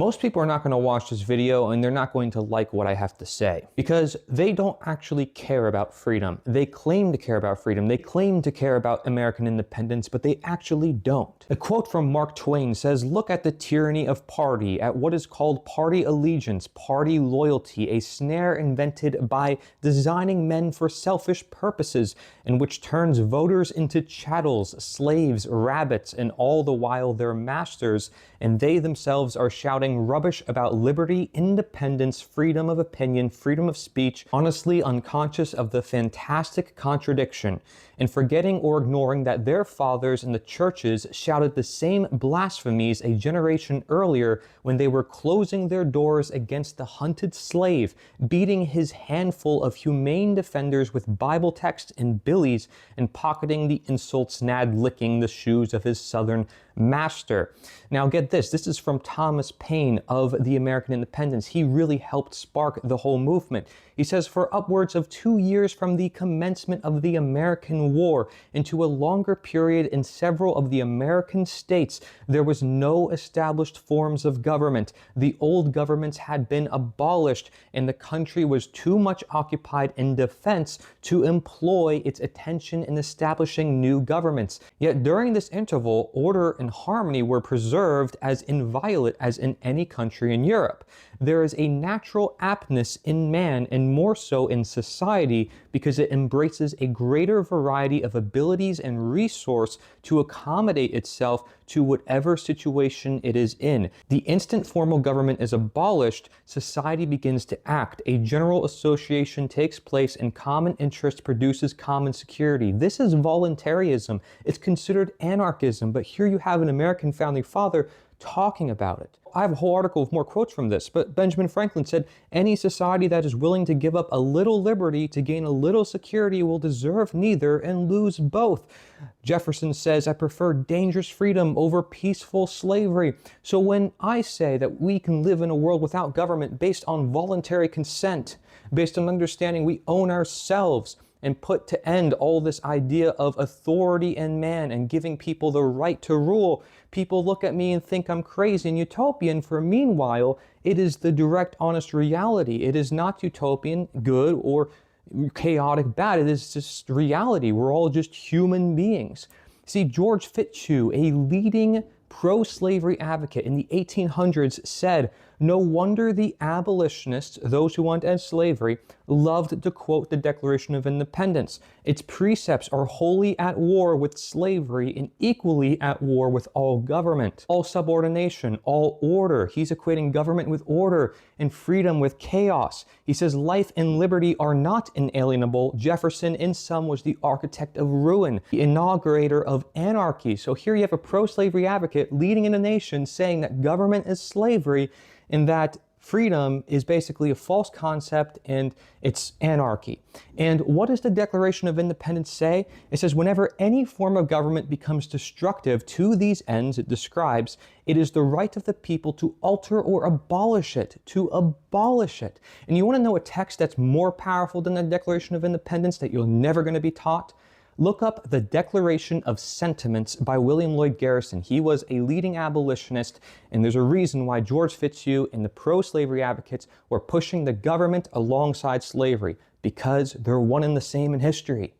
Most people are not going to watch this video and they're not going to like what I have to say because they don't actually care about freedom. They claim to care about freedom. They claim to care about American independence, but they actually don't. A quote from Mark Twain says, "Look at the tyranny of party, at what is called party allegiance, party loyalty, a snare invented by designing men for selfish purposes, and which turns voters into chattels, slaves, rabbits, and all the while their masters, and they themselves are shouting rubbish about liberty, independence, freedom of opinion, freedom of speech, honestly unconscious of the fantastic contradiction, and forgetting or ignoring that their fathers in the churches shouted the same blasphemies a generation earlier when they were closing their doors against the hunted slave, beating his handful of humane defenders with Bible text and billies, and pocketing the insults nad licking the shoes of his southern master." Now get this is from Thomas Paine of the American Independence. He really helped spark the whole movement. He says, "For upwards of 2 years from the commencement of the American War into a longer period in several of the American states, there was no established forms of government. The old governments had been abolished, and the country was too much occupied in defense to employ its attention in establishing new governments. Yet during this interval, order and harmony were preserved as inviolate as in any country in Europe. There is a natural aptness in man, and more so in society, because it embraces a greater variety of abilities and resource to accommodate itself to whatever situation it is in. The instant formal government is abolished, society begins to act. A general association takes place, and common interest produces common security. This is voluntarism. It's considered anarchism, but here you have an American founding father talking about it. I have a whole article with more quotes from this, but Benjamin Franklin said, "Any society that is willing to give up a little liberty to gain a little security will deserve neither and lose both." Jefferson says, "I prefer dangerous freedom over peaceful slavery." So when I say that we can live in a world without government based on voluntary consent, based on understanding we own ourselves, and put to end all this idea of authority in man and giving people the right to rule, people look at me and think I'm crazy and utopian. For meanwhile, it is the direct, honest reality. It is not utopian, good, or chaotic, bad. It is just reality. We're all just human beings. See, George Fitzhugh, a leading pro-slavery advocate in the 1800s, said, "No wonder the abolitionists, those who want to end slavery, loved to quote the Declaration of Independence. Its precepts are wholly at war with slavery and equally at war with all government, all subordination, all order." He's equating government with order and freedom with chaos. He says life and liberty are not inalienable. Jefferson, in sum, was the architect of ruin, the inaugurator of anarchy. So here you have a pro-slavery advocate leading in a nation saying that government is slavery and that freedom is basically a false concept and it's anarchy. And what does the Declaration of Independence say? It says whenever any form of government becomes destructive to these ends it describes, it is the right of the people to alter or abolish it, to abolish it. And you want to know a text that's more powerful than the Declaration of Independence that you're never going to be taught? Look up the Declaration of Sentiments by William Lloyd Garrison. He was a leading abolitionist, and there's a reason why George Fitzhugh and the pro-slavery advocates were pushing the government alongside slavery, because they're one and the same in history.